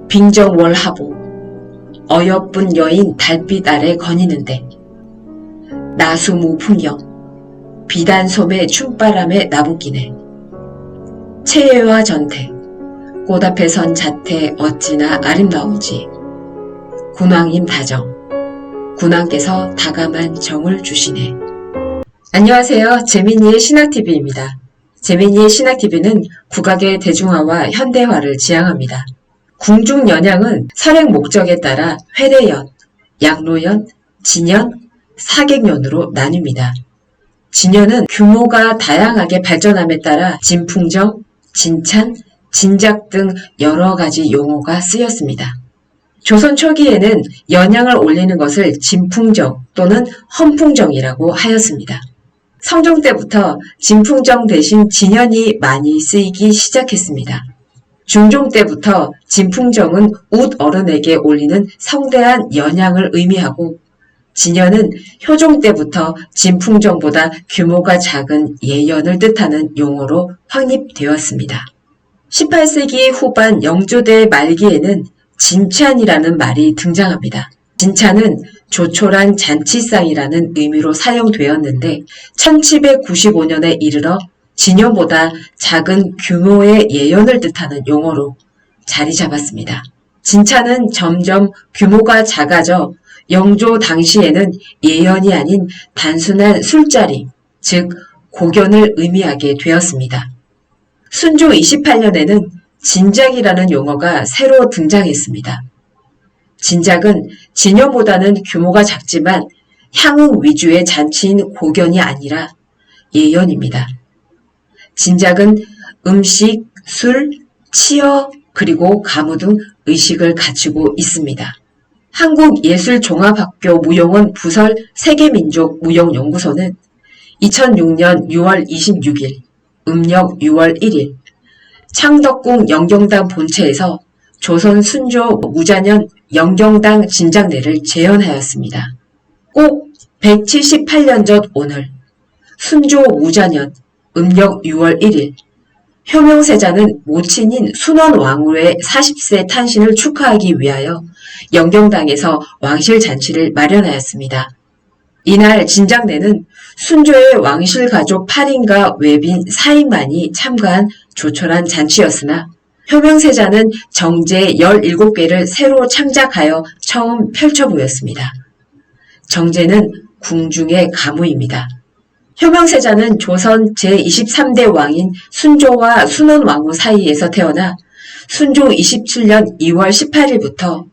빙정월하보 어여쁜 여인 달빛 아래 거니는데 나수무풍경 비단솜의 춤바람에 나부끼네. 채예와 전태 꽃 앞에 선 자태 어찌나 아름다우지. 군왕님 다정 군왕께서 다감한 정을 주시네. 안녕하세요. 재민이의 신학TV입니다. 재민이의 신학TV는 국악의 대중화와 현대화를 지향합니다. 궁중연양은 설행 목적에 따라 회례연, 양로연, 진연, 사객연으로 나뉩니다. 진연은 규모가 다양하게 발전함에 따라 진풍정, 진찬, 진작 등 여러 가지 용어가 쓰였습니다. 조선 초기에는 연양을 올리는 것을 진풍정 또는 험풍정이라고 하였습니다. 성종 때부터 진풍정 대신 진연이 많이 쓰이기 시작했습니다. 중종 때부터 진풍정은 웃 어른에게 올리는 성대한 연양을 의미하고 진연은 효종 때부터 진풍정보다 규모가 작은 예연을 뜻하는 용어로 확립되었습니다. 18세기 후반 영조대 말기에는 진찬이라는 말이 등장합니다. 진찬은 조촐한 잔치상이라는 의미로 사용되었는데 1795년에 이르러 진연보다 작은 규모의 예연을 뜻하는 용어로 자리 잡았습니다. 진찬은 점점 규모가 작아져 영조 당시에는 예연이 아닌 단순한 술자리, 즉 고견을 의미하게 되었습니다. 순조 28년에는 진작이라는 용어가 새로 등장했습니다. 진작은 진연보다는 규모가 작지만 향응 위주의 잔치인 고견이 아니라 예연입니다. 진작은 음식, 술, 치어, 그리고 가무 등 의식을 갖추고 있습니다. 한국예술종합학교 무용원 부설 세계민족무용연구소는 2006년 6월 26일, 음력 6월 1일 창덕궁 영경당 본체에서 조선 순조 무자년 영경당 진장례를 재현하였습니다. 꼭 178년 전 오늘 순조 무자년 음력 6월 1일 효명세자는 모친인 순원왕후의 40세 탄신을 축하하기 위하여 영경당에서 왕실잔치를 마련하였습니다. 이날 진장례는 순조의 왕실가족 8인과 외빈 4인만이 참가한 조촐한 잔치였으나 효명세자는 정제 17개를 새로 창작하여 처음 펼쳐보였습니다. 정제는 궁중의 가무입니다. 효명세자는 조선 제23대 왕인 순조와 순원왕후 사이에서 태어나 순조 27년 2월 18일부터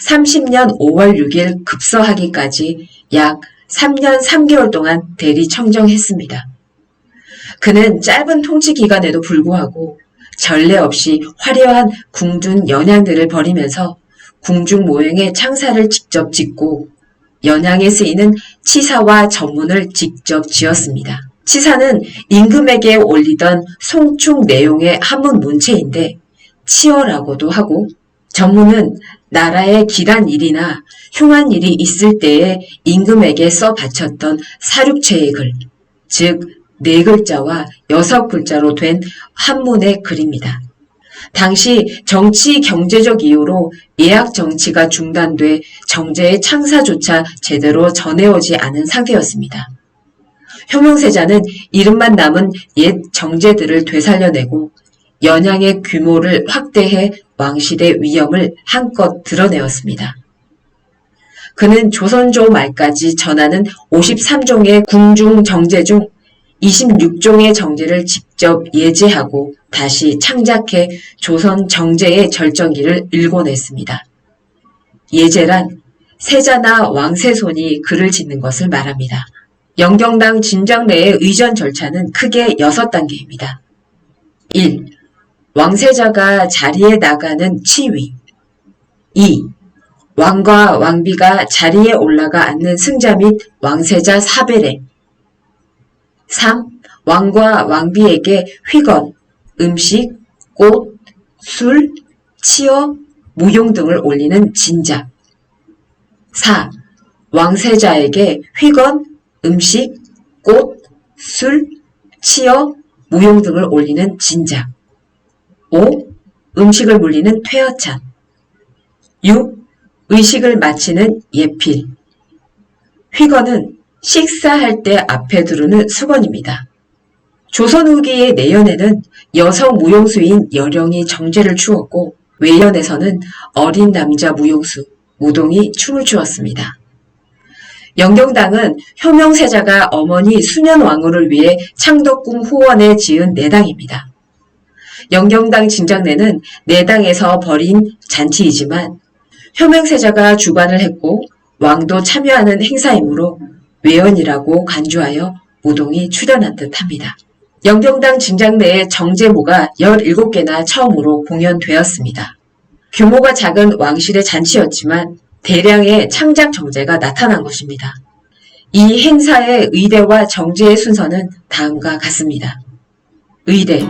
30년 5월 6일 급서하기까지 약 3년 3개월 동안 대리청정했습니다. 그는 짧은 통치 기간에도 불구하고 전례 없이 화려한 궁중 연양들을 벌이면서 궁중 모형의 창사를 직접 짓고 연양에 쓰이는 치사와 전문을 직접 지었습니다. 치사는 임금에게 올리던 송축 내용의 한문 문체인데 치어라고도 하고 전문은 나라의 길한 일이나 흉한 일이 있을 때에 임금에게 써 바쳤던 사륙체의 글, 즉 4글자와 6글자로 된 한문의 글입니다. 당시 정치 경제적 이유로 예약 정치가 중단돼 정제의 창사조차 제대로 전해오지 않은 상태였습니다. 효명세자는 이름만 남은 옛 정제들을 되살려내고 연양의 규모를 확대해 왕실의 위엄을 한껏 드러내었습니다. 그는 조선조 말까지 전하는 53종의 궁중 정제 중 26종의 정제를 직접 예제하고 다시 창작해 조선 정제의 절정기를 일궈냈습니다. 예제란 세자나 왕세손이 글을 짓는 것을 말합니다. 영경당 진장례의 의전 절차는 크게 6단계입니다. 1. 왕세자가 자리에 나가는 치위. 2. 왕과 왕비가 자리에 올라가 앉는 승자 및 왕세자 사배례. 3. 왕과 왕비에게 휘건, 음식, 꽃, 술, 치어, 무용 등을 올리는 진작. 4. 왕세자에게 휘건, 음식, 꽃, 술, 치어, 무용 등을 올리는 진작. 5. 음식을 물리는 퇴어찬. 6. 의식을 마치는 예필. 휘건은 식사할 때 앞에 두르는 수건입니다. 조선 후기의 내연에는 여성 무용수인 여령이 정제를 추었고 외연에서는 어린 남자 무용수 무동이 춤을 추었습니다. 영경당은 효명세자가 어머니 수년왕후를 위해 창덕궁 후원에 지은 내당입니다. 영경당 진장례는 내당에서 벌인 잔치이지만 효명세자가 주관을 했고 왕도 참여하는 행사이므로 외연이라고 간주하여 무동이 출연한 듯합니다. 영경당 진장례의 정제모가 17개나 처음으로 공연되었습니다. 규모가 작은 왕실의 잔치였지만 대량의 창작 정제가 나타난 것입니다. 이 행사의 의대와 정제의 순서는 다음과 같습니다. 의대 1.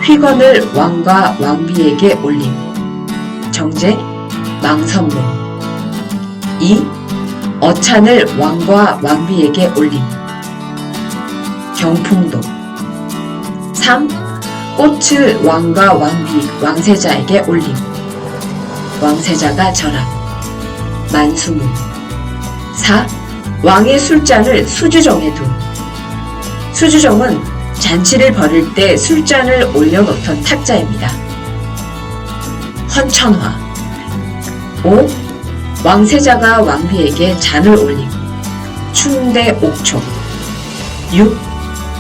휘건을 왕과 왕비에게 올림. 정제 망선모. 2. 어찬을 왕과 왕비에게 올림. 경풍도. 3. 꽃을 왕과 왕비, 왕세자에게 올림. 왕세자가 절함. 만수무. 4. 왕의 술잔을 수주정에 둠. 수주정은 잔치를 벌일 때 술잔을 올려놓던 탁자입니다. 헌천화. 5. 왕세자가 왕비에게 잔을 올림. 충대 옥촉. 6.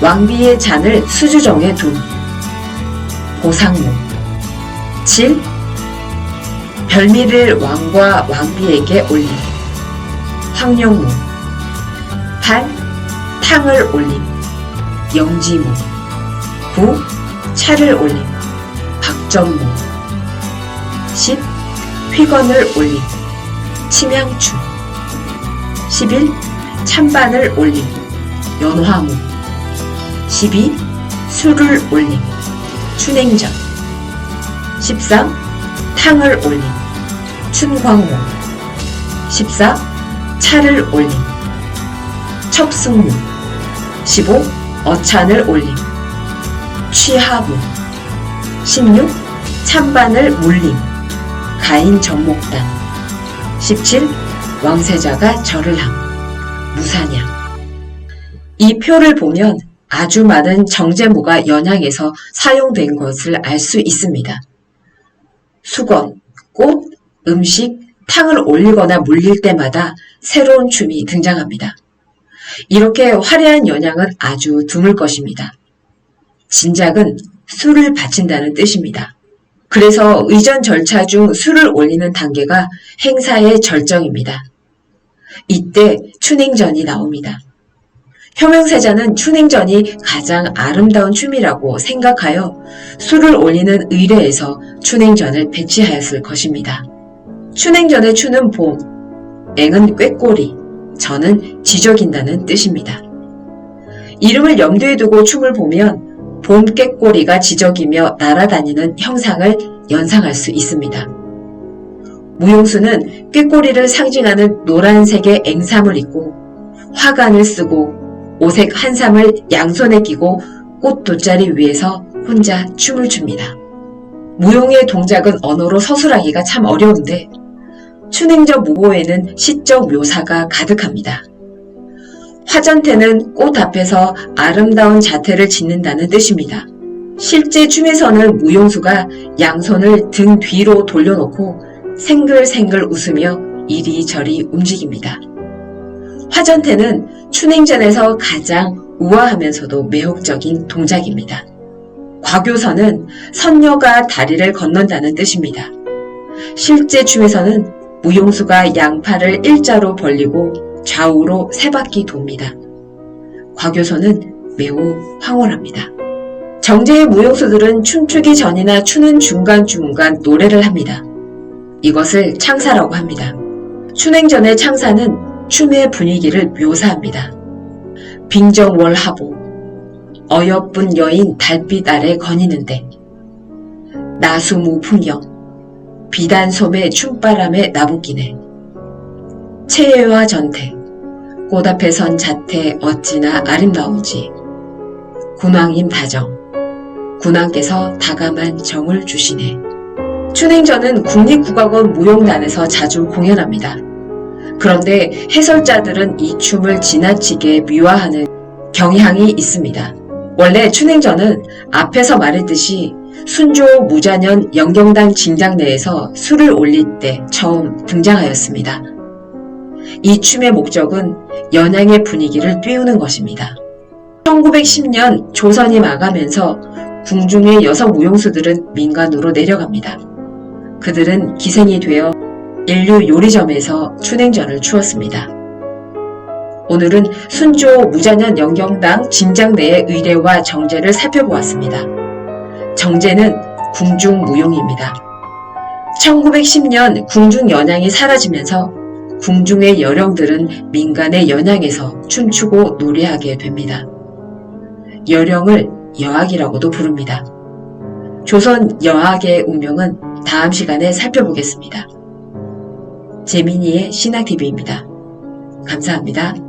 왕비의 잔을 수주정에 둠. 보상무. 7. 별미를 왕과 왕비에게 올림. 황룡무. 8. 탕을 올림. 영지무. 9. 차를 올림. 박전무. 10. 휘건을 올림. 침향추. 11. 찬반을 올림. 연화무. 12. 술을 올림. 춘행전. 13. 탕을 올림. 춘광무. 14. 차를 올림. 첩승무. 15. 어찬을 올림. 취하무. 16. 찬반을 물림. 가인전목단. 17. 왕세자가 절을 함. 무사냥. 이 표를 보면 아주 많은 정제모가 연양에서 사용된 것을 알 수 있습니다. 수건, 꽃, 음식, 탕을 올리거나 물릴 때마다 새로운 춤이 등장합니다. 이렇게 화려한 연양은 아주 드물 것입니다. 진작은 술을 바친다는 뜻입니다. 그래서 의전 절차 중 술을 올리는 단계가 행사의 절정입니다. 이때 춘행전이 나옵니다. 효명세자는 춘행전이 가장 아름다운 춤이라고 생각하여 술을 올리는 의례에서 춘행전을 배치하였을 것입니다. 춘행전에 추는 봄, 앵은 꾀꼬리, 전은 지저긴다는 뜻입니다. 이름을 염두에 두고 춤을 보면 봄 꾀꼬리가 지저귀며 날아다니는 형상을 연상할 수 있습니다. 무용수는 꾀꼬리를 상징하는 노란색의 앵삼을 입고 화관을 쓰고 오색 한삼을 양손에 끼고 꽃 돗자리 위에서 혼자 춤을 춥니다. 무용의 동작은 언어로 서술하기가 참 어려운데 춘행전 무고에는 시적 묘사가 가득합니다. 화전태는 꽃 앞에서 아름다운 자태를 짓는다는 뜻입니다. 실제 춤에서는 무용수가 양손을 등 뒤로 돌려놓고 생글생글 웃으며 이리저리 움직입니다. 화전태는 춘행전에서 가장 우아하면서도 매혹적인 동작입니다. 과교선은 선녀가 다리를 건넌다는 뜻입니다. 실제 춤에서는 무용수가 양팔을 일자로 벌리고 좌우로 세 바퀴 돕니다. 과교선은 매우 황홀합니다. 정제의 무용수들은 춤추기 전이나 추는 중간중간 노래를 합니다. 이것을 창사라고 합니다. 춘행전의 창사는 춤의 분위기를 묘사합니다. 빙정월하보 어여쁜 여인 달빛 아래 거니는데 나수무 풍경 비단솜의 춤바람에 나부끼네 채예와 전태 꽃 앞에 선 자태 어찌나 아름다우지 군왕임 다정 군왕께서 다감한 정을 주시네 춘행전은 국립국악원 무용단에서 자주 공연합니다. 그런데 해설자들은 이 춤을 지나치게 미화하는 경향이 있습니다. 원래 춘행전은 앞에서 말했듯이 순조 무자년 영경당 징장 내에서 술을 올릴 때 처음 등장하였습니다. 이 춤의 목적은 연양의 분위기를 띄우는 것입니다. 1910년 조선이 망하면서 궁중의 여성 무용수들은 민간으로 내려갑니다. 그들은 기생이 되어 인류 요리점에서 춘행전을 추었습니다. 오늘은 순조 무자년 영경당 징장 내의 의례와 정제를 살펴보았습니다. 정제는 궁중 무용입니다. 1910년 궁중 연양이 사라지면서 궁중의 여령들은 민간의 연양에서 춤추고 노래하게 됩니다. 여령을 여학이라고도 부릅니다. 조선 여학의 운명은 다음 시간에 살펴보겠습니다. 재민이의 신학TV입니다. 감사합니다.